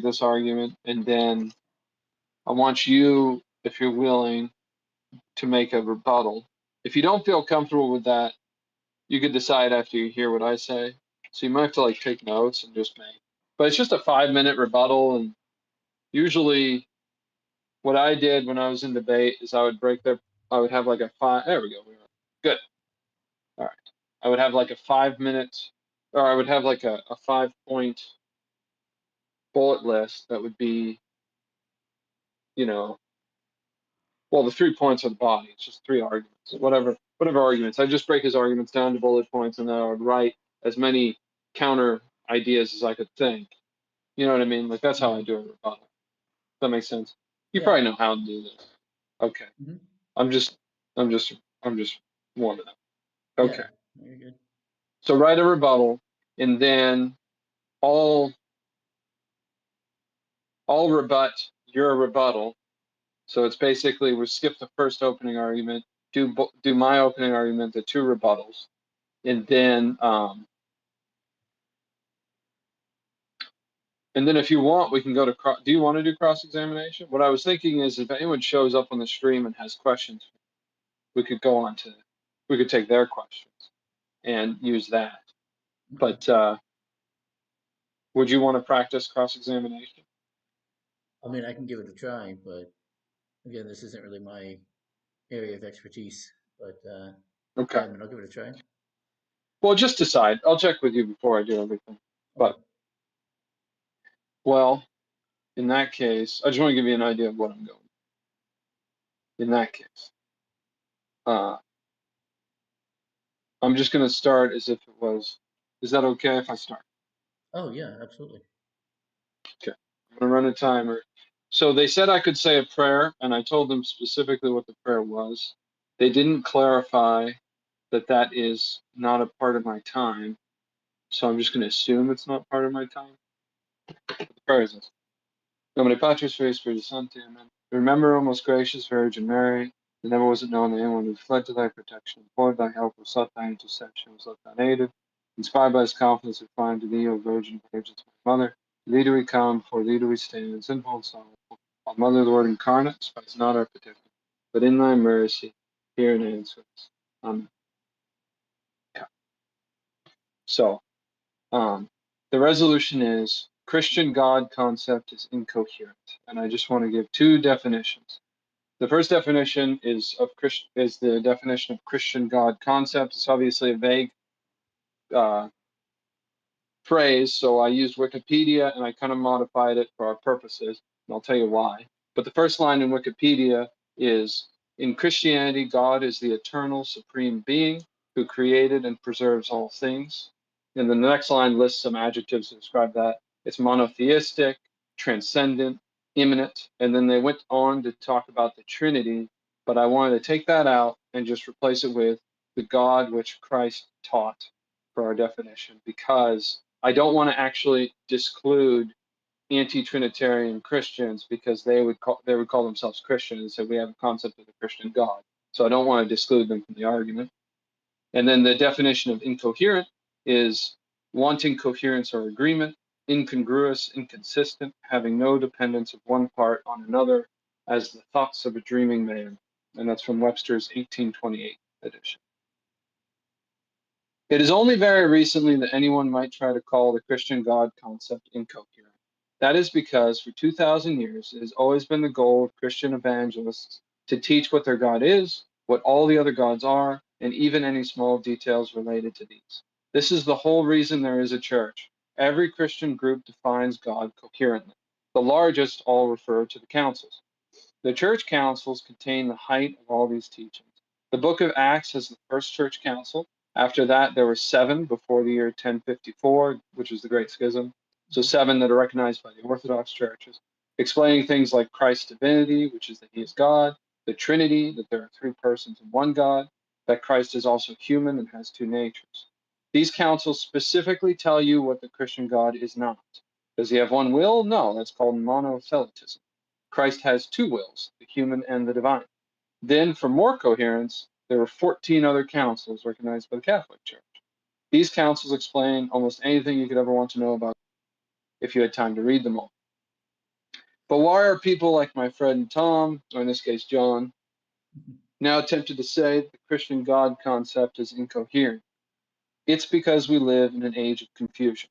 this argument, and then I want you, if you're willing, to make a rebuttal. If you don't feel comfortable with that, you could decide after you hear what I say. So you might have to like take notes and just make. But it's just a 5-minute rebuttal, and usually what I did when I was in debate is I would have like a five. There we go. Good. All right. I would have like a 5-minute, or I would have like a 5-point bullet list that would be, you know, well, the 3 points of the body. It's just 3 arguments, whatever arguments. I just break his arguments down to bullet points, and then I would write as many counter ideas as I could think. You know what I mean? Like that's how I do a rebuttal. Does that make sense? You probably know how to do this. Okay. Mm-hmm. I'm just warming up. Okay. Yeah, you're good. So write a rebuttal, and then I'll rebut your rebuttal. So it's basically we skip the first opening argument, do my opening argument, the 2 rebuttals, and then if you want, we can go to do you want to do cross-examination? What I was thinking is if anyone shows up on the stream and has questions, we could take their questions and use that. But would you want to practice cross-examination? I mean, I can give it a try, but again, this isn't really my area of expertise. But Okay. yeah, I mean, I'll give it a try. Well, just decide. I'll check with you before I do everything. But Okay. well, in that case, I just want to give you an idea of what I'm going. In that case, I'm just going to start as if it was. Is that okay if I start? Oh yeah, absolutely. Okay. I'm going to run a timer. So they said I could say a prayer, and I told them specifically what the prayer was. They didn't clarify that is not a part of my time. So I'm just going to assume it's not part of my time. The prayer is this. Nomine Patris, Filii, Spiritus Sancti, Amen. Remember, O most gracious Virgin Mary, that never was it known that anyone who fled to thy protection, implored thy help, or sought thy intercession, was left unaided. Inspired by his confidence, we fly to thee, O Virgin, Virgin's Mother. To thee do we come, for thee do we stand, sinful and sorrowful. O Mother of the Word incarnate, despise not our petition, but in thy mercy, hear and answer us. Amen. Okay. So, the resolution is Christian God concept is incoherent, and I just want to give 2 definitions. The first definition is the definition of Christian God concept. It's obviously a vague phrase, so I used Wikipedia and I kind of modified it for our purposes, and I'll tell you why. But the first line in Wikipedia is, in Christianity, God is the eternal supreme being who created and preserves all things. And then the next line lists some adjectives to describe that. It's monotheistic, transcendent, immanent, and then they went on to talk about the Trinity, but I wanted to take that out and just replace it with the God which Christ taught for our definition, because I don't want to actually disclude anti-Trinitarian Christians because they would call themselves Christians and say we have a concept of the Christian God. So I don't want to disclude them from the argument. And then the definition of incoherent is wanting coherence or agreement, incongruous, inconsistent, having no dependence of one part on another, as the thoughts of a dreaming man. And that's from Webster's 1828 edition. It is only very recently that anyone might try to call the Christian God concept incoherent. That is because for 2,000 years it has always been the goal of Christian evangelists to teach what their God is, what all the other gods are, and even any small details related to these. This is the whole reason there is a church. Every Christian group defines God coherently. The largest all refer to the councils. The church councils contain the height of all these teachings. The book of Acts has the first church council. After that, there were 7 before the year 1054, which was the Great Schism. So 7 that are recognized by the Orthodox churches, explaining things like Christ's divinity, which is that he is God, the Trinity, that there are 3 persons in one God, that Christ is also human and has 2 natures. These councils specifically tell you what the Christian God is not. Does he have one will? No, that's called monothelitism. Christ has 2 wills, the human and the divine. Then, for more coherence, there were 14 other councils recognized by the Catholic Church. These councils explain almost anything you could ever want to know about if you had time to read them all. But why are people like my friend Tom, or in this case John, now tempted to say the Christian God concept is incoherent? It's because we live in an age of confusion.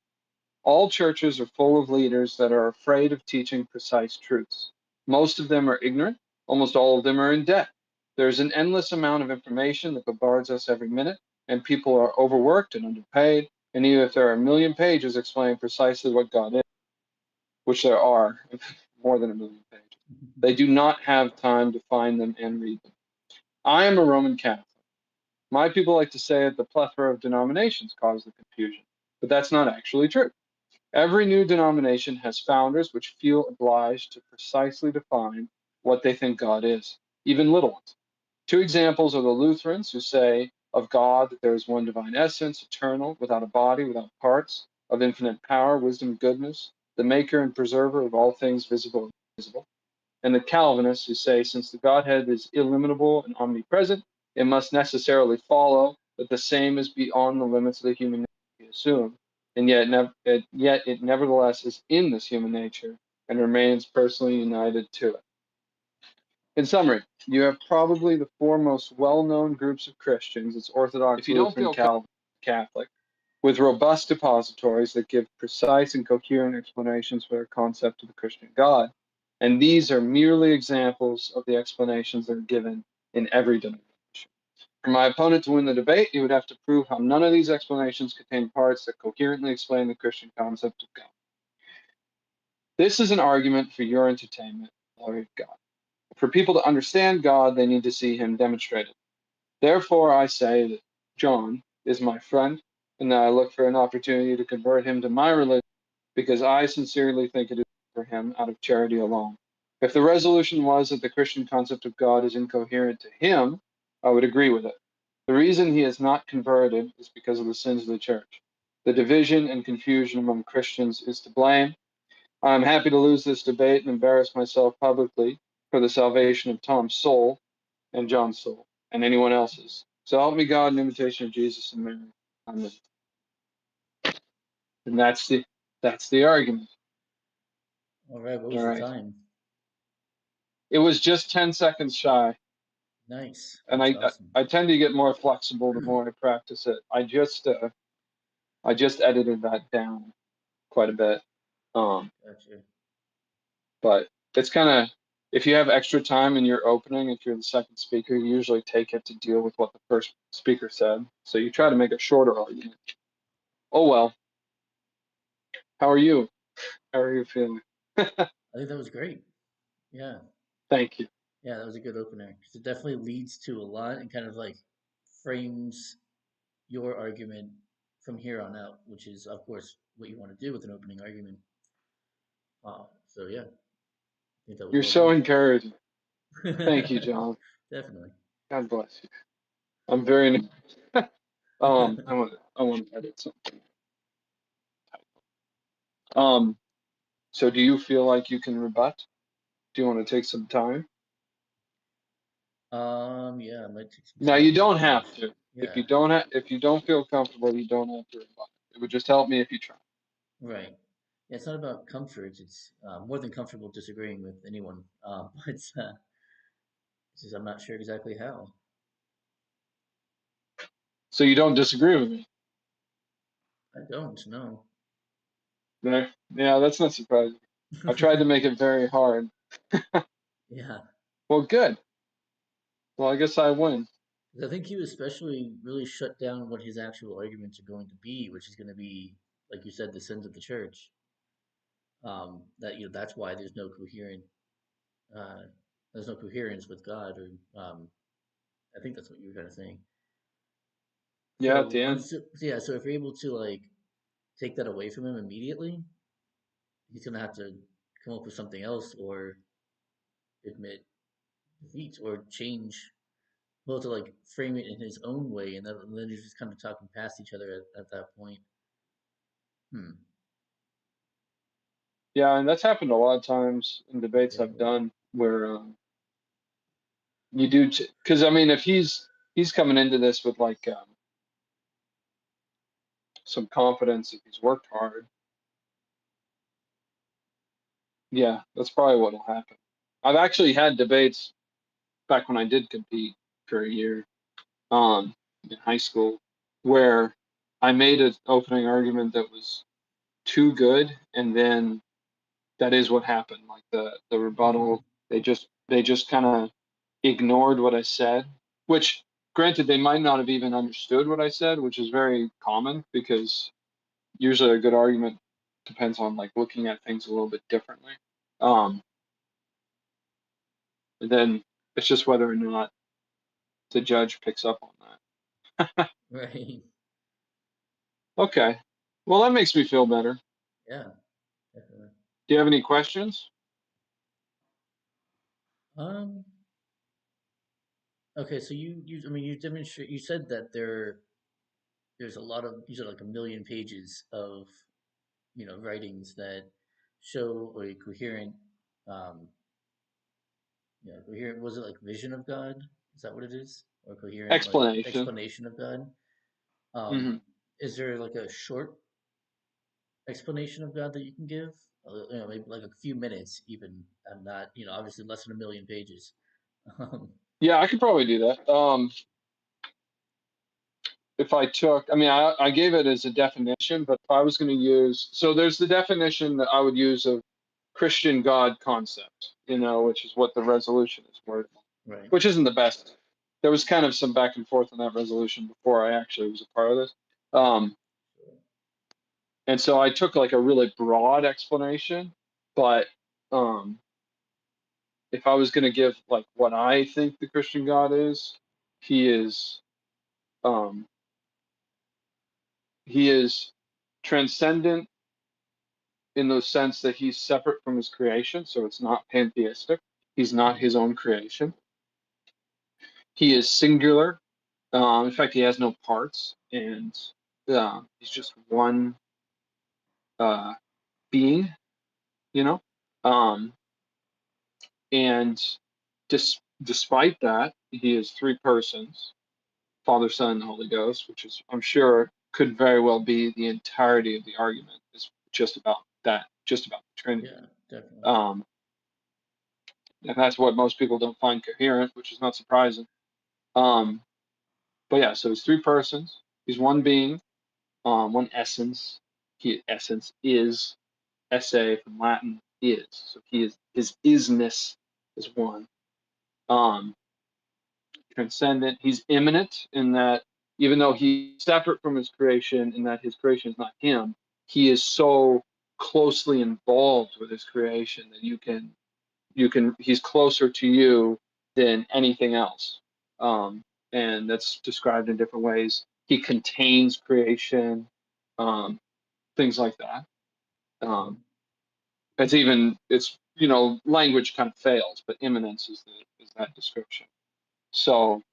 All churches are full of leaders that are afraid of teaching precise truths. Most of them are ignorant. Almost all of them are in debt. There's an endless amount of information that bombards us every minute, and people are overworked and underpaid. And even if there are a million pages explaining precisely what God is, which there are, more than a million pages, they do not have time to find them and read them. I am a Roman Catholic. My people like to say that the plethora of denominations cause the confusion, but that's not actually true. Every new denomination has founders which feel obliged to precisely define what they think God is, even little ones. Two examples are the Lutherans, who say of God that there is one divine essence, eternal, without a body, without parts, of infinite power, wisdom, goodness, the maker and preserver of all things visible and invisible. And the Calvinists, who say since the Godhead is illimitable and omnipresent, it must necessarily follow that the same is beyond the limits of the human nature we assume, and yet it nevertheless is in this human nature and remains personally united to it. In summary, you have probably the four most well-known groups of Christians: it's Orthodox, If you don't Lutheran, feel Calvin, Catholic, with robust depositories that give precise and coherent explanations for their concept of the Christian God. And these are merely examples of the explanations that are given in every denomination. For my opponent to win the debate, he would have to prove how none of these explanations contain parts that coherently explain the Christian concept of God. This is an argument for your entertainment, glory of God. For people to understand God, they need to see him demonstrated. Therefore, I say that John is my friend, and that I look for an opportunity to convert him to my religion, because I sincerely think it is for him out of charity alone. If the resolution was that the Christian concept of God is incoherent to him, I would agree with it. The reason he is not converted is because of the sins of the church. The division and confusion among Christians is to blame. I am happy to lose this debate and embarrass myself publicly for the salvation of Tom's soul and John's soul and anyone else's. So help me God in imitation of Jesus and Mary. Amen. And that's the argument. All right, what was All the right. time? It was just 10 seconds shy. Nice. And That's awesome. I tend to get more flexible the more I practice it. I just edited that down quite a bit. Gotcha. But it's kind of, if you have extra time in your opening, if you're the second speaker, you usually take it to deal with what the first speaker said. So you try to make a shorter argument. Oh well. How are you? How are you feeling? I think that was great. Yeah. Thank you. Yeah, that was a good opener. 'Cause it definitely leads to a lot and kind of like frames your argument from here on out, which is, of course, what you want to do with an opening argument. So yeah, I think that was You're well so done. encouraging. Thank you, John. Definitely. God bless you. I'm very I want to edit something. So do you feel like you can rebut? Do you want to take some time? Yeah, I might take some Now you time. don't have to. Yeah, If you don't feel comfortable, you don't have to rebut. It would just help me if you try. right. Yeah, it's not about comfort. It's more than comfortable disagreeing with anyone. But it's just I'm not sure exactly how. So you don't disagree with me? I don't know. No? Yeah, that's not surprising. I tried to make it very hard. Yeah, Well, good. Well, I guess I win. 'cause I think you especially really shut down what his actual arguments are going to be, which is going to be, like you said, the sins of the church. That that's why uh, there's no coherence with God, or I think that's what you were kind of saying. Yeah, at So the end. so if you're able to like take that away from him immediately, he's gonna have to come up with something else or admit defeat or change, well, to like frame it in his own way, and then you're just kind of talking past each other at that point. Hmm. Yeah, and that's happened a lot of times in debates I've Definitely. done where you do, because I mean, if he's coming into this with like some confidence, if he's worked hard, Yeah, that's probably what'll happen. I've actually had debates back when I did compete for a year, in high school, where I made an opening argument that was too good, and then that is what happened. Like the rebuttal, they just kind of ignored what I said, which granted they might not have even understood what I said, which is very common because usually a good argument depends on like looking at things a little bit differently. Um, and then it's just whether or not the judge picks up on that. Right. Okay. Well, that makes me feel better. Yeah, definitely. Do you have any questions? Um, okay, so I mean, you demonstrate, you said that there's a lot of, you said like a million pages of, writings that show a coherent, um, coherent, was it like vision of God? Is that what it is? Or coherent, like Explanation. explanation of God? Hmm. Is there like a short explanation of God that you can give? Maybe like a few minutes, even. I'm not, obviously less than a million pages. Um, Yeah, I could probably do that. If I took, I mean, I gave it as a definition, but if I was going to use, so there's the definition that I would use of Christian God concept, which is what the resolution is worded, right. which isn't the best. There was kind of some back and forth on that resolution before I actually was a part of this. Um, and so I took like a really broad explanation, but um, if I was going to give like what I think the Christian God is, he is um, he is transcendent in the sense that he's separate from his creation, so it's not pantheistic. He's not his own creation. He is singular. In fact, he has no parts, and he's just one uh, being, you know. Um, and despite that, he is three persons: Father, Son, and Holy Ghost, which is, I'm sure, could very well be the entirety of the argument. Is just about that, just about the Trinity. Yeah, definitely. Um, and that's what most people don't find coherent, which is not surprising. Um, but yeah, so he's three persons. He's one being, one essence. Essence is esse from Latin is. So he is his isness is one. Um, Transcendent. He's immanent in that even though he's separate from his creation, in that his creation is not him, he is so closely involved with his creation that he's closer to you than anything else. And that's described in different ways. He contains creation, um, things like that. Um, language kind of fails, but immanence is that description. So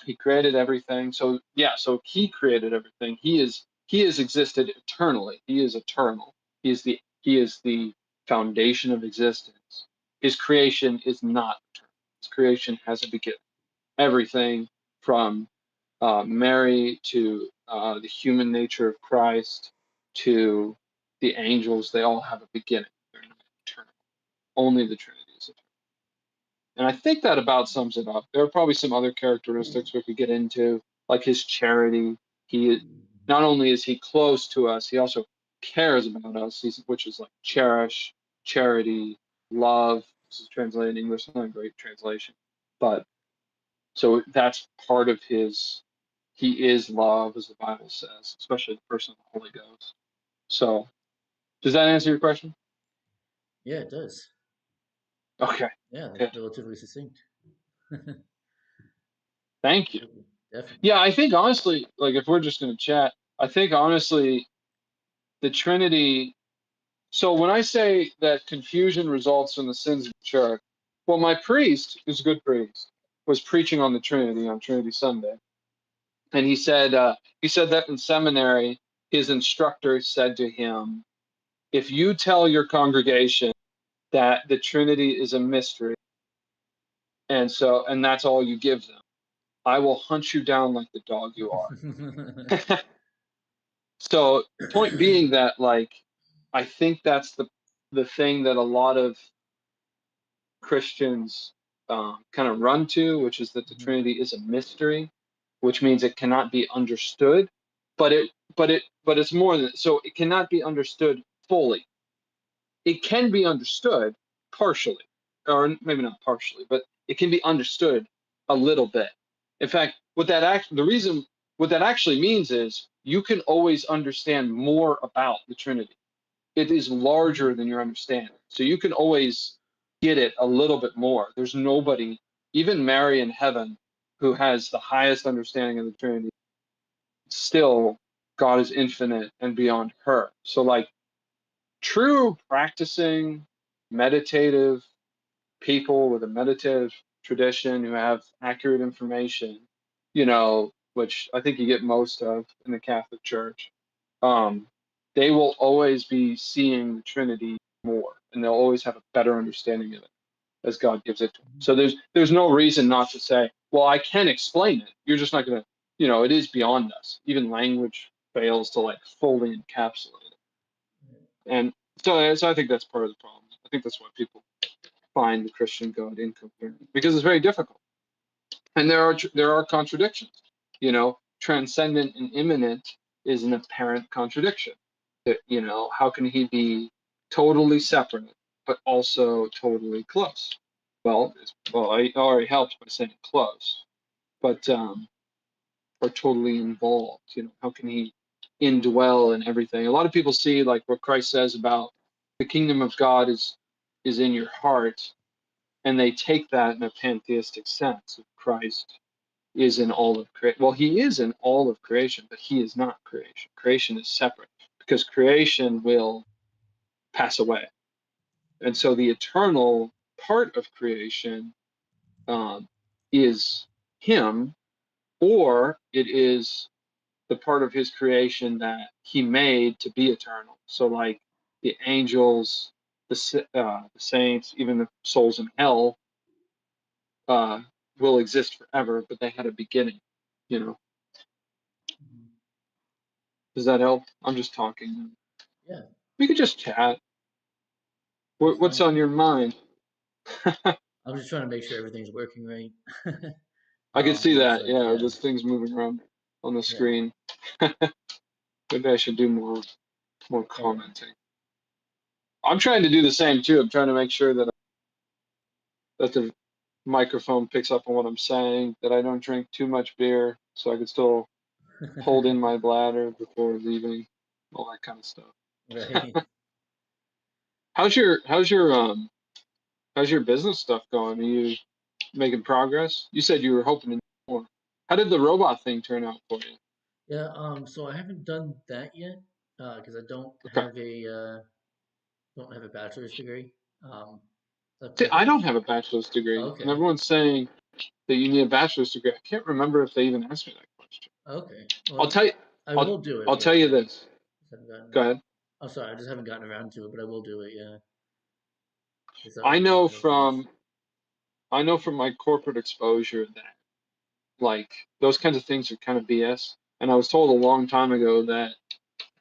he created everything. So yeah, so he created everything. He has existed eternally. He is eternal. He is the foundation of existence. His creation is not eternal. His creation has a beginning. Everything from Mary to the human nature of Christ to the angels, they all have a beginning. They're not eternal. Only the Trinity is eternal. And I think that about sums it up. There are probably some other characteristics we could get into, like his charity. He not only is he close to us, he also cares about us, which is like cherish, charity, love. This is translated in English, not a great translation. But so that's part of his, he is love, as the Bible says, especially the person of the Holy Ghost. So does that answer your question? Yeah, it does. Okay, Yeah, that's good. relatively succinct. Thank you. Definitely. Yeah, I think honestly, like if we're just going to chat, I think honestly, the Trinity. So when I say that confusion results from the sins of the church, well, my priest, who's a good priest, was preaching on the Trinity on Trinity Sunday, and he said that in seminary, his instructor said to him, "If you tell your congregation that the Trinity is a mystery, and that's all you give them, I will hunt you down like the dog you are." So point being that like I think that's the thing that a lot of Christians kind of run to, which is that the Trinity is a mystery, which means it cannot be understood, but it's more than so. It cannot be understood fully. It can be understood partially, or maybe not partially, but it can be understood a little bit. In fact, what that actually means is you can always understand more about the Trinity. It is larger than your understanding, so you can always get it a little bit more. There's nobody, even Mary in heaven, who has the highest understanding of the Trinity. Still, God is infinite and beyond her. So, like, true practicing, meditative people with a meditative tradition who have accurate information, which I think you get most of in the Catholic Church, they will always be seeing the Trinity more, and they'll always have a better understanding of it as God gives it to them. So there's no reason not to say, well, I can explain it. You're just not going to, it is beyond us. Even language fails to like fully encapsulate it. And so I think that's part of the problem. I think that's why people find the Christian God incoherent, because it's very difficult. And there are contradictions. Transcendent and immanent is an apparent contradiction. That, how can he be totally separate but also totally close? Well, I already helped by saying close, but or totally involved. How can he indwell in everything? A lot of people see like what Christ says about the kingdom of God is in your heart, and they take that in a pantheistic sense of Christ is in all of creation. Well, he is in all of creation, but he is not creation. Creation is separate because creation will pass away. And so the eternal part of creation is him, or it is the part of his creation that he made to be eternal. So like the angels, the saints, even the souls in hell will exist forever, but they had a beginning, Does that help? I'm just talking. Yeah. We could just chat. What's on your mind? I'm just trying to make sure everything's working right. I can see Looks that. like, Yeah, yeah, just things moving around on the yeah. screen. Maybe I should do more All right. commenting. I'm trying to do the same too. I'm trying to make sure that the microphone picks up on what I'm saying, that I don't drink too much beer, so I can still hold in my bladder before leaving, all that kind of stuff. Right. How's your business stuff going? Are you making progress? You said you were hoping to do more. How did the robot thing turn out for you? Yeah. So I haven't done that yet, because I Okay. don't have a bachelor's degree. See, I I think. don't have a bachelor's degree, and Okay. everyone's saying that you need a bachelor's degree. I can't remember if they even asked me that question. Okay. I'll Well, tell you. I I'll will do it, I'll but tell you this. just haven't gotten. Go ahead. I'm sorry, I just haven't gotten around to it, but I will do it. Yeah. It's I one know of those things. from my corporate exposure that like those kinds of things are kind of BS. And I was told a long time ago that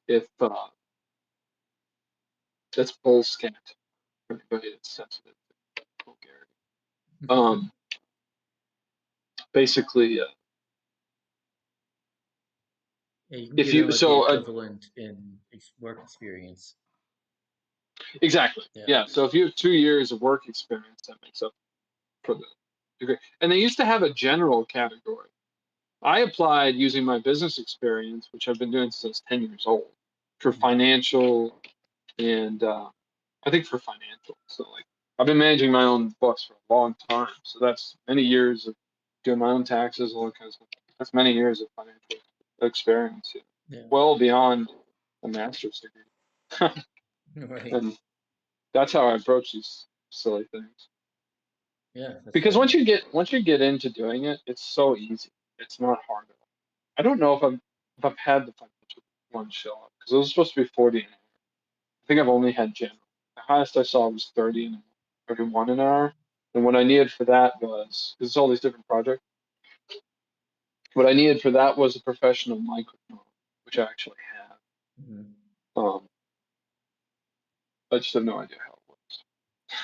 if that's bullscat for anybody that's sensitive to vulgarity. Basically, Yeah, you can if give them you like the so equivalent in work experience. exactly, Yeah. yeah. So if you have 2 years of work experience, that makes up for the degree. And they used to have a general category. I applied using my business experience, which I've been doing since I was 10 years old, for financial and I think for financial. So like I've been managing my own books for a long time. So that's many years of doing my own taxes, all that kind of stuff. That's many years of financial experience, Yeah. well beyond a master's degree. Right. And that's how I approach these silly things. Yeah, that's Because fair. once you get into doing it, it's so easy. It's not hard at all. I don't know if I've had the financial one show up because it was supposed to be 40 an hour. I think I've only had general. The highest I saw was 30 and 31 an hour. And what I needed for that was because it's all these different projects. What I needed for that was a professional microphone, which I actually have. Hmm. I just have no idea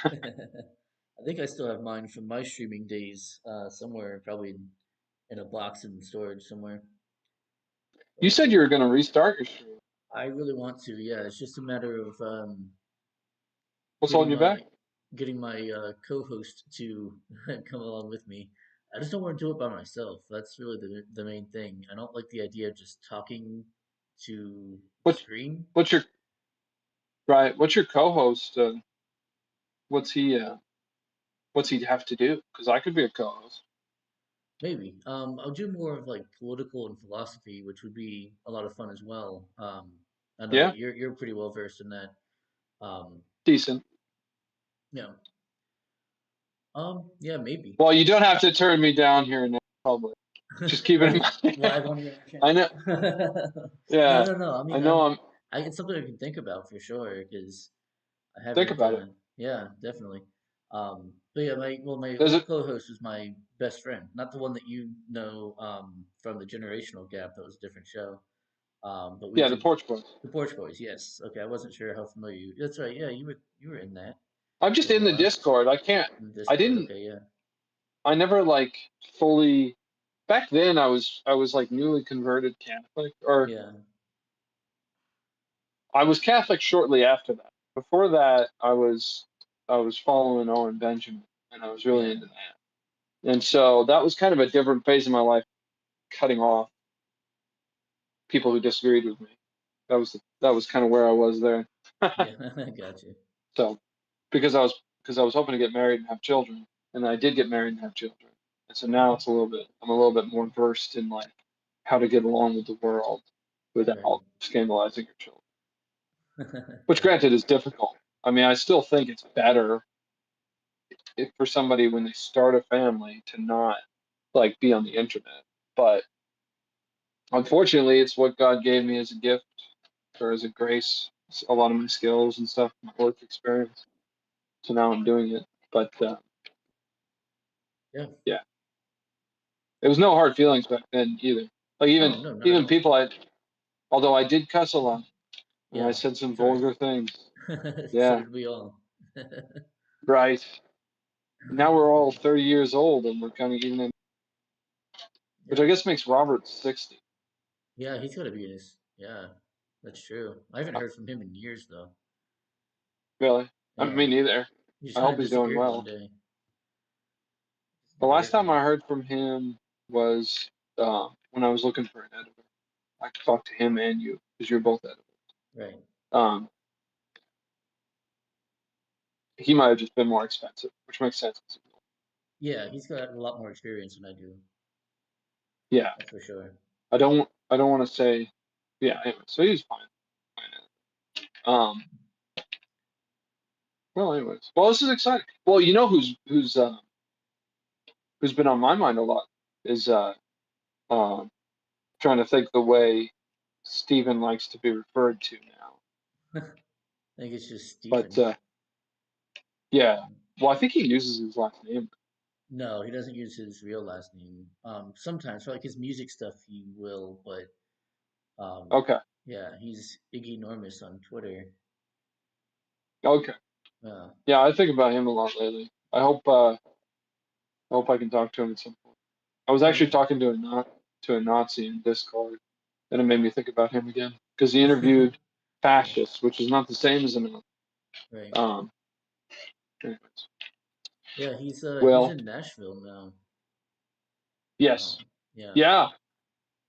I think I still have mine from my streaming days, somewhere probably in a box in storage somewhere. You But said you were going to restart your stream. I really want to. Yeah, it's just a matter of What's getting holding you my back? co-host to come along with me. I just don't want to do it by myself. That's really the main thing. I don't like the idea of just talking to the What screen. what's your right? What's your co-host? What's he? What's he have to do? Because I could be a co-host. Maybe. I'll do more of like political and philosophy, which would be a lot of fun as well. I know Yeah, that you're pretty well versed in that. Um, decent. yeah. Yeah, maybe. Well, you don't have to turn me down here in public. Just keep it in Like mind. live on your I know. channel. No, Yeah, no, no. I I mean, know. I'm it's something I can think about for sure because I think haven't. about it. Yeah, definitely. But yeah, my Does old it? co-host was my best friend, not the one that you know from the generational gap. That was a different show. But we Yeah, the did porch boys. the Porch Boys. Yes. Okay, I wasn't sure how familiar you. That's right. Yeah, you were in that I'm for just a little in the while. Discord. I can't. In I Discord. didn't. Okay, yeah. I never like fully. Back then, I was like newly converted Catholic, or Yeah. I was Catholic shortly after that. Before that, I was following Owen Benjamin, and I was really Yeah. into that. And so that was kind of a different phase of my life, cutting off people who disagreed with me. That was kind of where I was there. Yeah. I got you. So because I was hoping to get married and have children, and I did get married and have children. And so now I'm a little bit more versed in like how to get along with the world Right. without scandalizing your children. Which Gotcha. granted is difficult. I mean, I still think it's better if for somebody when they start a family to not like be on the internet. But unfortunately, it's what God gave me as a gift or as a grace. A lot of my skills and stuff, my work experience. So now I'm doing it. But Yeah. yeah, it was no hard feelings back then either. Like Oh no, not at even all. people although I did cuss a lot and I Yeah. said some It's all right. vulgar things. So Yeah, did we all. right. Now we're all 30 years old and we're kind of even in, which Yeah. I guess makes Robert 60. Yeah, he's gotta be in his. Yeah, that's true. I haven't heard from him in years though. Really? I mean, me Yeah, neither. he just I kind hope of he's doing disappeared one well. day. The last Disappeared time one I heard from him was when I was looking for an editor. I could talk to him and you because you're both editors. day. Right. Um, he might have just been more expensive, which makes sense. Yeah, he's got a lot more experience than I do. Yeah, That's for sure. I don't want to say. Yeah, anyway, so he's fine. Um, well, anyways, well, this is exciting. Well, you know who's been on my mind a lot is um trying to think the way Stephen likes to be referred to now. I think it's just But Stephen. yeah, well, I think he uses his last name. No, he doesn't use his real last name. Sometimes for like his music stuff he will, but um, Okay, yeah, he's Iggy Normus on Twitter. okay, Uh, yeah, I think about him a lot lately. I hope I can talk to him at some point. I was oh actually talking to a Nazi in Discord, and it made me think about him again because he yeah. interviewed fascists, which is not the same as a Nazi. Right. Um, anyways. Yeah, he's Well, in Nashville now. yes, Yeah. yeah,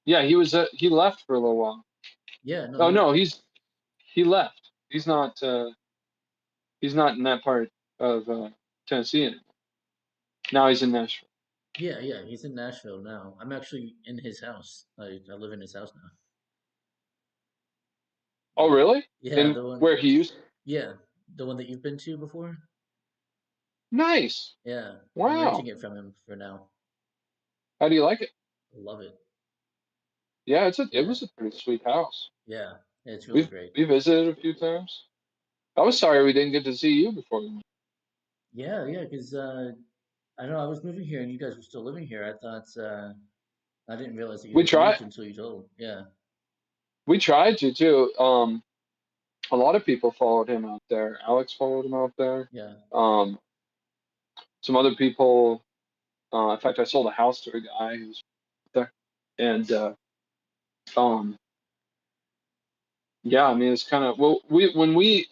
yeah. He left for a little while. Yeah, no, Oh he no, he left. He's not in that part of Tennessee anymore. Now he's in Nashville. yeah, he's in Nashville now. I'm actually in his house. I live in his house now. Oh Yeah. really? Yeah, And the one where he used? yeah, the one that you've been to before? Nice. Yeah. I'm renting Wow. it from him for now. How do you like it? Love it. Yeah, it Yeah. was a pretty sweet house. Yeah. It's really We've great. we visited a few times. I was sorry we didn't get to see you before we went. Yeah, yeah, because I know I was moving here and you guys were still living here. I thought I didn't realize that you We had moved tried until you told. Yeah. we tried to too. a lot of people followed him out there. Alex followed him out there. Yeah. Some other people. In fact, I sold a house to a guy who's there, and yeah, I mean, it's kind of well, when we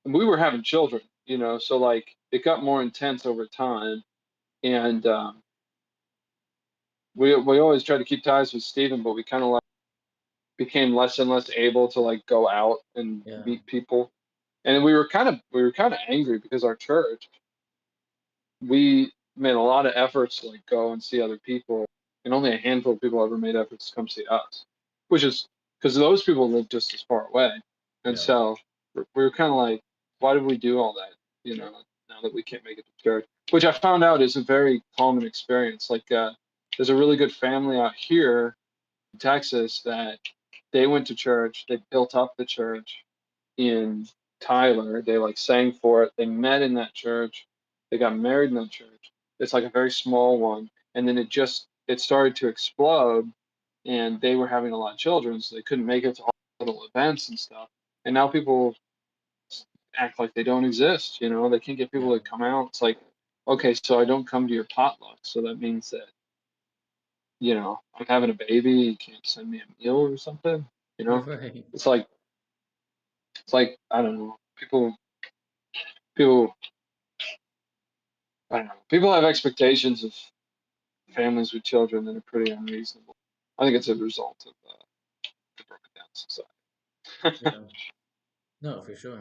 were having children, so like it got more intense over time, and we always tried to keep ties with Stephen, but we kind of like became less and less able to like go out and Yeah. meet people, and we were kind of angry because our church, we made a lot of efforts to like go and see other people, and only a handful of people ever made efforts to come see us, which is because those people live just as far away, and Yeah. so we were kind of like, why did we do all that, now that we can't make it to church, which I found out is a very common experience. Like there's a really good family out here in Texas that they went to church, they built up the church in Tyler, they like sang for it, they met in that church, they got married in that church. It's like a very small one, and then it started to explode, and they were having a lot of children, so they couldn't make it to all the little events and stuff. And now people act like they don't exist. They can't get people Yeah. to come out. It's like, okay, so I don't come to your potluck, so that means that I'm having a baby. You can't send me a meal or something. Right. It's like I don't know. People I don't know. People have expectations of families with children that are pretty unreasonable. I think it's a result of the broken down society. Yeah. No, for sure.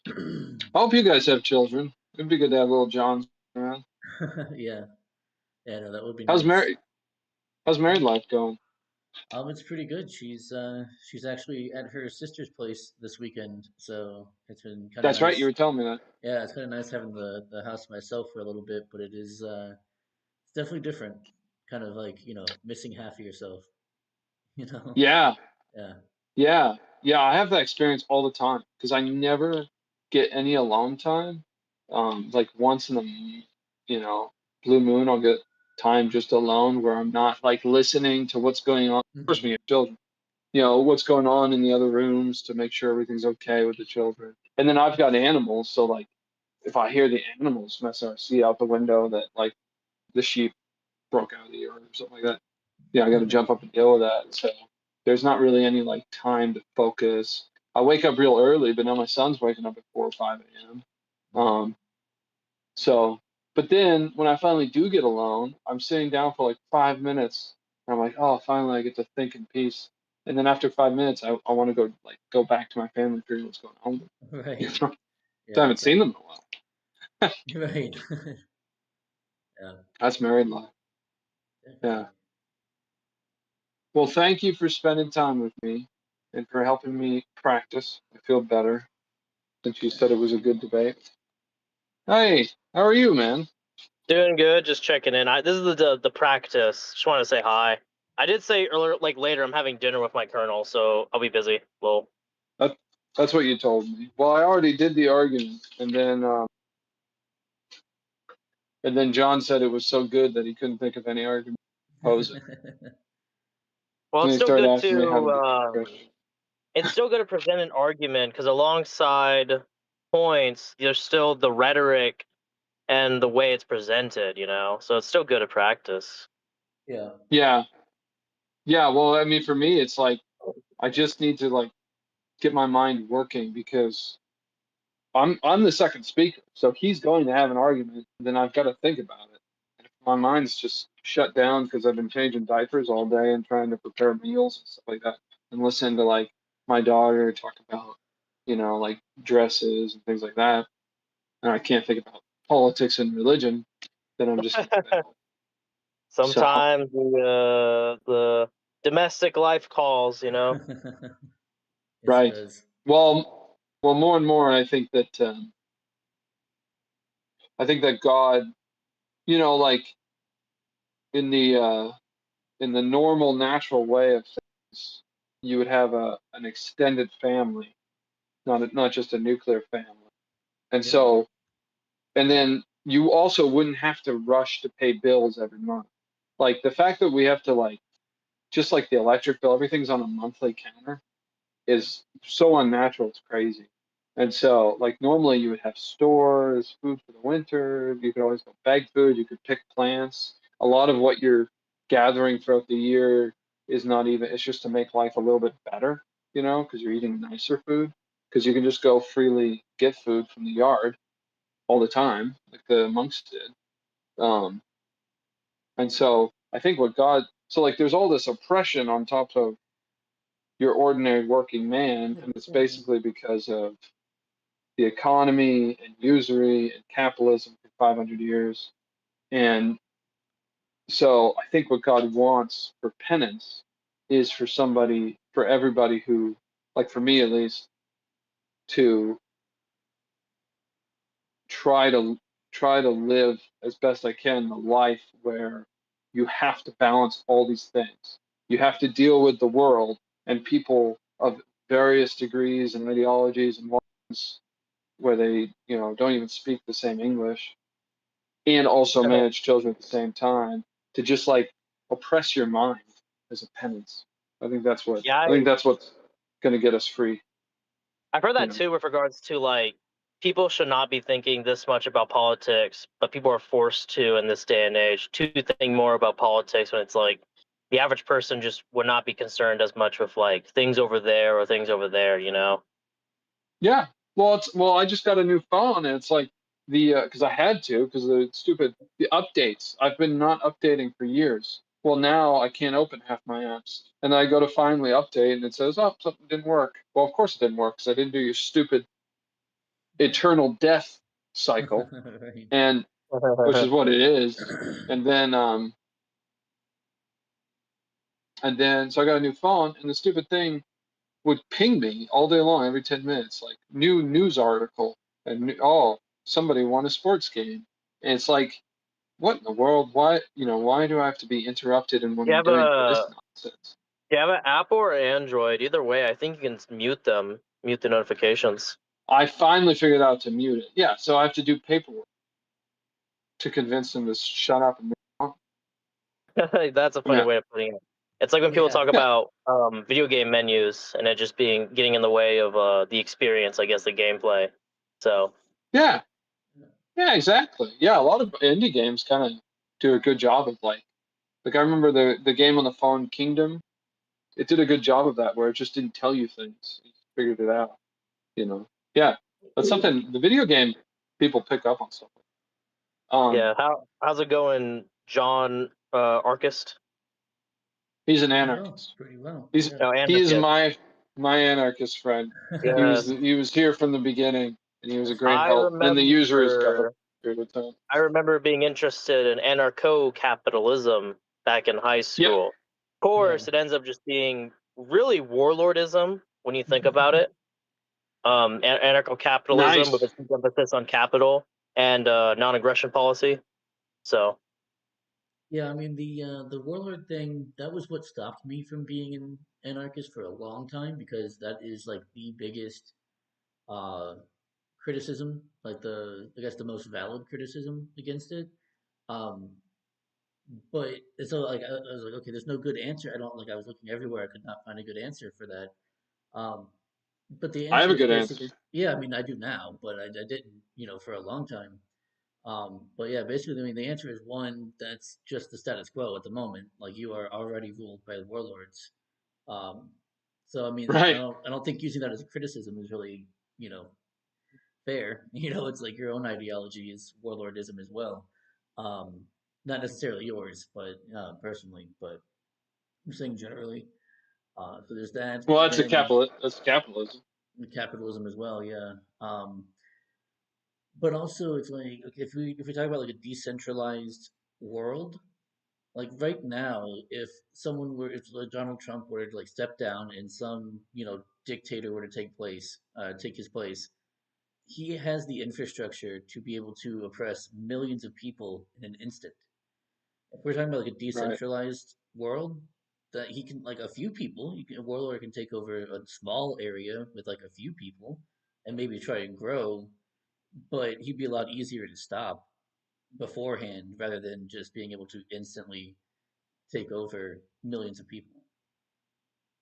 I hope you guys have children. It'd be good to have little John around. Yeah. Yeah, no, that would be How's nice. married? How's married life going? It's pretty good. She's actually at her sister's place this weekend, so it's been kind of That's right. You nice. were telling me that. Yeah, it's kind of nice having the house to myself for a little bit, but it is it's definitely different. Kind of like, missing half of yourself, you know? Yeah, Yeah. yeah, yeah. I have that experience all the time because I never get any alone time. Like once in a blue moon, I'll get time just alone where I'm not like listening to what's going on. Of course, Hmm. we have children, what's going on in the other rooms to make sure everything's okay with the children. And then I've got animals, so like if I hear the animals messing, I see out the window that like the sheep broke out of the yard or something like that. Yeah, I got to jump up and deal with that. So there's not really any like time to focus. I wake up real early, but now my son's waking up at 4 or 5 a.m. Um, so, but then when I finally do get alone, I'm sitting down for like 5 minutes, and I'm like, oh, finally I get to think in peace. And then after 5 minutes, I want to go back to my family, figure what's going on with them. You Right. know, I Yeah, haven't seen them in a while. right. Yeah, That's married life. Yeah. definitely. Well, thank you for spending time with me and for helping me practice. I feel better since you said it was a good debate. Hey, how are you, man? Doing good, just checking in. This is the practice. Just want to say hi. I did say earlier, like later, I'm having dinner with my colonel, so I'll be busy. Well, That, that's what you told me. Well, I already did the argument, and then John said it was so good that he couldn't think of any argument to oppose it. well, And it's he still started good asking me how to to do Christian. it's still good to present an argument because alongside points, there's still the rhetoric and the way it's presented. So it's still good to practice. Yeah. Yeah, yeah. Well, I mean, for me, it's like I just need to like get my mind working because I'm the second speaker, so he's going to have an argument. Then I've got to think about it. And if my mind's just shut down because I've been changing diapers all day and trying to prepare meals and stuff like that, and listen to like my daughter talk about, like dresses and things like that, and I can't think about politics and religion, then I'm just gonna fail. So Sometimes the domestic life calls. Yes, it right. does. Well, more and more, I think that God, like in the uh, in the normal, natural way of things, you would have an extended family, not just a nuclear family, and Yeah. so and then you also wouldn't have to rush to pay bills every month. Like the fact that we have to like just like the electric bill, everything's on a monthly counter. is so unnatural, it's crazy. And so, like, normally you would have stores, food for the winter. You could always go bag food. You could pick plants. A lot of what you're gathering throughout the year is not even, it's just to make life a little bit better, because you're eating nicer food. Because you can just go freely get food from the yard all the time, like the monks did. Um, and so I think so like there's all this oppression on top of your ordinary working man, and it's basically because of the economy and usury and capitalism for 500 years. And so I think what God wants for penance is for everybody who, like for me at least, to try to try to live as best I can the life where you have to balance all these things. You have to deal with the world and people of various degrees and ideologies and ones where they, don't even speak the same English, and also manage children at the same time, to just like oppress your mind as a penance. I think that's what's going to get us free. I've heard that too with regards to like people should not be thinking this much about politics, but people are forced to in this day and age to think more about politics when it's like the average person just would not be concerned as much with like things over there or things over there, Yeah. Well, I just got a new phone, and it's like because I had to, because the updates. I've been not updating for years. Well, now I can't open half my apps, and I go to finally update, and it says, "Oh, something didn't work." Well, of course it didn't work, because I didn't do your stupid eternal death cycle, Right. and which is what it is. And then so I got a new phone, and the stupid thing would ping me all day long, every 10 minutes, like new news article, and somebody won a sports game. And it's like, what in the world? Why do I have to be interrupted in when you I'm have doing this a nonsense? you have an Apple or Android, either way, I think you can mute the notifications. I finally figured out to mute it. Yeah, so I have to do paperwork to convince them to shut up and move on. That's a funny Yeah. way of putting it. It's like when people Yeah. talk Yeah. about video game menus and it just getting in the way of the experience, I guess, the gameplay. So Yeah. Yeah, exactly. Yeah, a lot of indie games kind of do a good job of like I remember the game on the phone, Kingdom. It did a good job of that, where it just didn't tell you things. It just figured it out. Yeah, that's something the video game people pick up on stuff. yeah, how's it going, John Arcist? He's an Pretty well. anarchist. Pretty well. He's Yeah. Oh, he is Anarchist. my anarchist friend. Yes, He was here from the beginning, and he was a great I help. And the users got a remember. period of time. I remember being interested in anarcho-capitalism back in high Yep. school. Of course, Yeah. it ends up just being really warlordism when you think about it. Anarcho-capitalism with Nice. its emphasis on capital and non-aggression policy. So Yeah, I mean the warlord thing, that was what stopped me from being an anarchist for a long time, because that is like the biggest uh criticism, like I guess the most valid criticism against it. Um but so like I was like, okay, there's no good answer. I don't like I was looking everywhere, I could not find a good answer for that. Um but the I have answer a is good answer. basically, yeah, I mean I do now, but I didn't, for a long time. But yeah, basically, I mean, the answer is one, that's just the status quo at the moment. Like you are already ruled by the warlords. Um, so I mean, Right. I don't think using that as a criticism is really, you know, fair. It's like your own ideology is warlordism as well. Um, Not necessarily yours, but personally, but I'm saying generally. So there's that. Well, Then that's capitalism. capitalism as well, yeah. But also it's like, okay, if we talk about like a decentralized world, like right now, if like Donald Trump were to like step down and some dictator were to take his place, he has the infrastructure to be able to oppress millions of people in an instant. If we're talking about like a Right. decentralized world, that he can, like, a few people, a warlord can take over a small area with like a few people and maybe try and grow, but he'd be a lot easier to stop beforehand rather than just being able to instantly take over millions of people.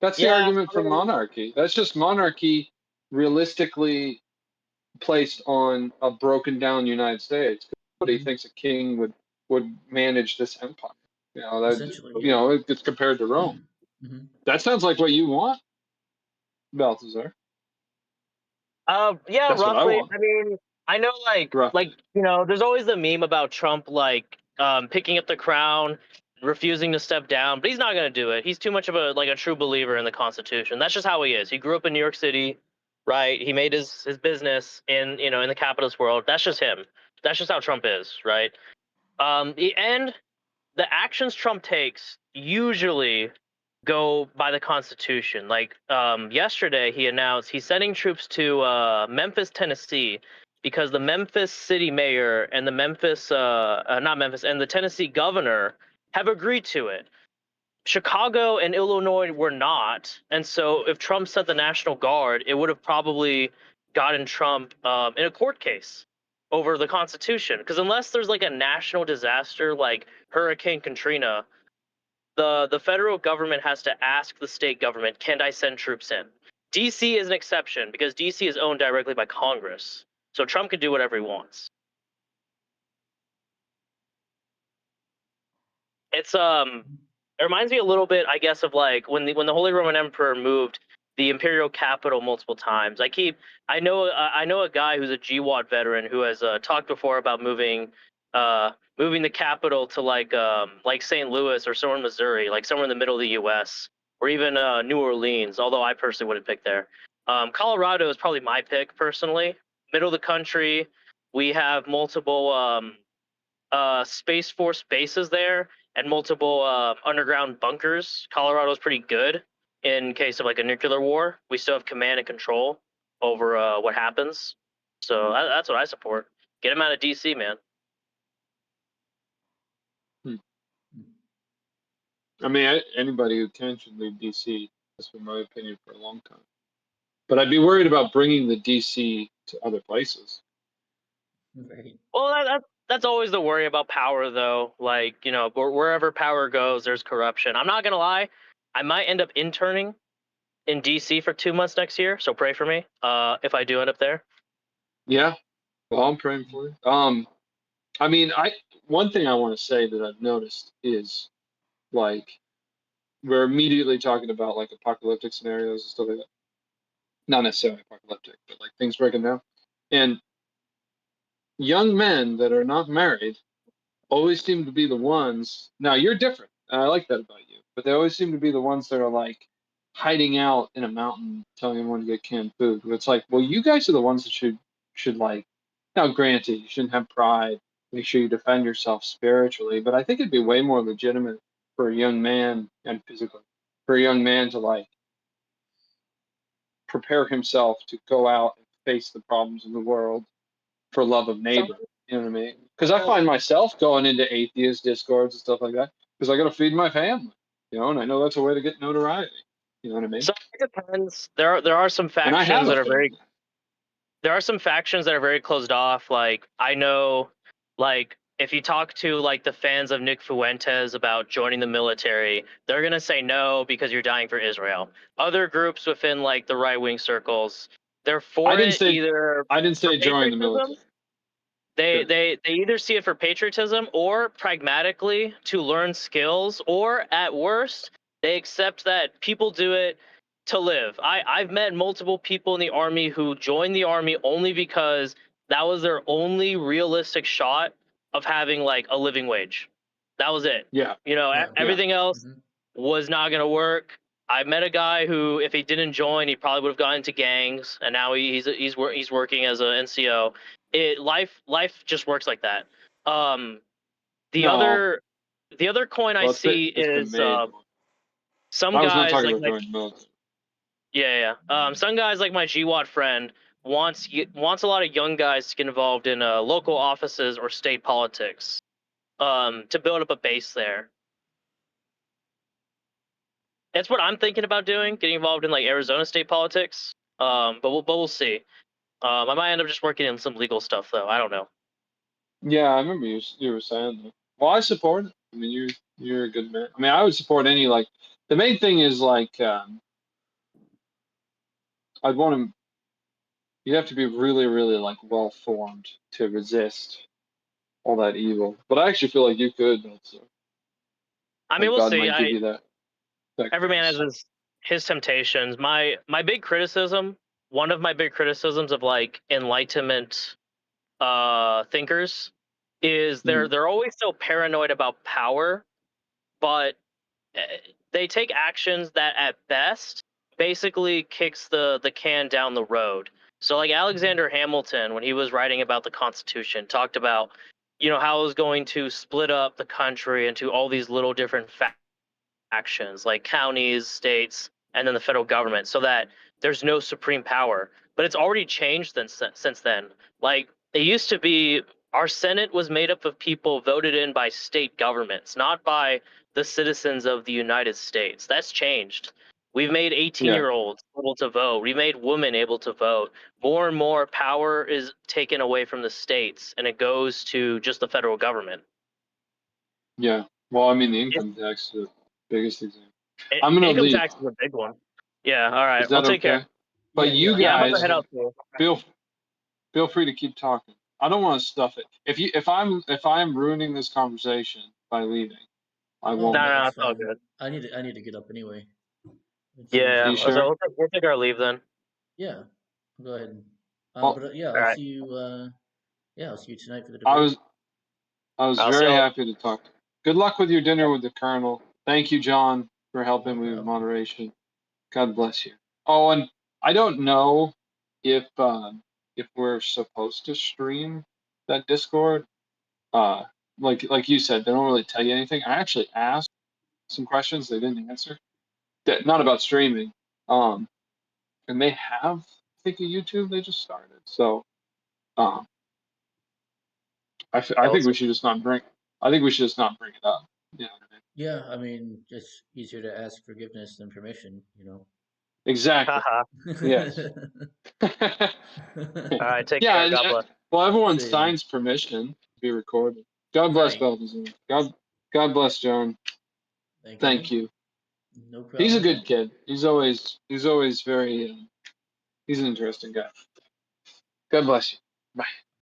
That's the Yeah, argument I for mean, monarchy. That's just monarchy realistically placed on a broken down United States. Nobody Mhm. thinks a king would manage this empire. Essentially, yeah. It gets compared to Rome. Mhm. That sounds like what you want, Balthazar. yeah, That's what I roughly. want. I mean, I know, Roughly. there's always the meme about Trump, picking up the crown, refusing to step down, but he's not gonna do it. He's too much of a true believer in the Constitution. That's just how he is. He grew up in New York City, right? He made his business in the capitalist world. That's just him. That's just how Trump is, right? And the actions Trump takes usually go by the Constitution. Like yesterday, he announced he's sending troops to Memphis, Tennessee, because the Memphis city mayor and the not Memphis, and the Tennessee governor have agreed to it. Chicago and Illinois were not, and so if Trump sent the National Guard, it would have probably gotten Trump in a court case over the Constitution. Because unless there's like a national disaster like Hurricane Katrina, the federal government has to ask the state government, can I send troops in? DC is an exception because DC is owned directly by Congress. So Trump can do whatever he wants. It reminds me a little bit, I guess, of like when the Holy Roman Emperor moved the imperial capital multiple times. I know a guy who's a GWOT veteran who has talked before about moving the capital to like St. Louis or somewhere in Missouri, like somewhere in the middle of the U.S. or even New Orleans. Although I personally wouldn't pick there. Colorado is probably my pick personally. Middle of the country. We have multiple Space Force bases there and multiple underground bunkers. Colorado's pretty good in case of like a nuclear war. We still have command and control over what happens. So that's what I support. Get him out of DC, man. I mean, anybody who can should leave DC. That's been my opinion for a long time. But I'd be worried about bringing the DC to other places. Right. Well, that's always the worry about power, though. Like, wherever power goes, there's corruption. I'm not gonna lie, I might end up interning in DC for 2 months next year. So pray for me if I do end up there. Yeah, well, I'm praying for you. I mean, one thing I want to say that I've noticed is like we're immediately talking about like apocalyptic scenarios and stuff like that. Not necessarily apocalyptic, but like things breaking down. And young men that are not married always seem to be the ones. Now you're different. And I like that about you, but they always seem to be the ones that are like hiding out in a mountain, telling everyone to get canned food. It's like, well, you guys are the ones that should like. Now, granted, you shouldn't have pride. Make sure you defend yourself spiritually, but I think it'd be way more legitimate for a young man and physically for a young man to like prepare himself to go out and face the problems in the world for love of neighbor. You know what I mean? Because I find myself going into atheist discords and stuff like that because I got to feed my family, and I know that's a way to get notoriety. You know what I mean? So it depends. There are some And I have factions a that are family. there are some factions that are very closed off. Like I know, like if you talk to like the fans of Nick Fuentes about joining the military, they're gonna say no because you're dying for Israel. Other groups within like the right wing circles, they're for it either I didn't for say join the patriotism. military. They either see it for patriotism or pragmatically to learn skills, or at worst, they accept that people do it to live. I've met multiple people in the army who joined the army only because that was their only realistic shot of having like a living wage. That was it. Yeah. Yeah. Everything else Mhm. was not going to work. I met a guy who, if he didn't join, he probably would have gotten into gangs, and now he's working as a NCO. Life just works like that. The No. other coin I Well, see it's been is made. some I was not guys talking like about joining the military. some guys like my GWOT friend wants a lot of young guys to get involved in local offices or state politics to build up a base there. That's what I'm thinking about doing, getting involved in like Arizona state politics. But we'll see. I might end up just working in some legal stuff though. I don't know. Yeah, I remember you were saying that. Well, I support it. I mean, you're a good man. I mean, I would support any like. The main thing is like I'd want him. You'd have to be really, really like well formed to resist all that evil. But I actually feel like you could. So, I mean, like we'll God see. might give you that. Every man grace. has his temptations. My big criticism, one of my big criticisms of like Enlightenment thinkers, is they're always so paranoid about power, but they take actions that at best basically kicks the can down the road. So like Alexander Hamilton, when he was writing about the Constitution, talked about, you know, how it was going to split up the country into all these little different factions, like counties, states, and then the federal government, so that there's no supreme power. But it's already changed since then. Like it used to be, our Senate was made up of people voted in by state governments, not by the citizens of the United States. That's changed. We've made 18-year-olds able to vote. We made women able to vote. More and more power is taken away from the states, and it goes to just the federal government. Yeah. Well, I mean, the income tax is the biggest example. I- I'm gonna Income leave. tax is a big one. Yeah. All right. Is that I'll take okay? care. But Yeah, you Yeah, I'm about guys to head out too. feel free to keep talking. I don't want to stuff it. If I'm ruining this conversation by leaving, I Oh, won't. No, that's it's all fine. good. I need to get up anyway. Yeah. You sure? So we'll take our leave then. Yeah. Go ahead. Well, But yeah, all I'll right. see you. Yeah, I'll see you tonight for the I debate. was I'll see very y'all. happy to talk. Good luck with your dinner with the Colonel. Thank you, John, for helping No me with problem. moderation. God bless you. Oh, and I don't know if we're supposed to stream that Discord. Like you said, they don't really tell you anything. I actually asked some questions they didn't answer. Not about streaming. And they have, I think, a YouTube they just started. So, um, I think we should just not bring. I think we should just not bring it up. You know what I mean? Yeah, I mean, it's easier to ask forgiveness than permission, you know. Exactly. Haha. Yes. All right. Take Yeah. care. God bless. Well, everyone See ya. signs permission to be recorded. God bless Right. Balthazar. God bless John. Thank you. No problem. He's a good kid. He's always very. He's an interesting guy. God bless you. Bye.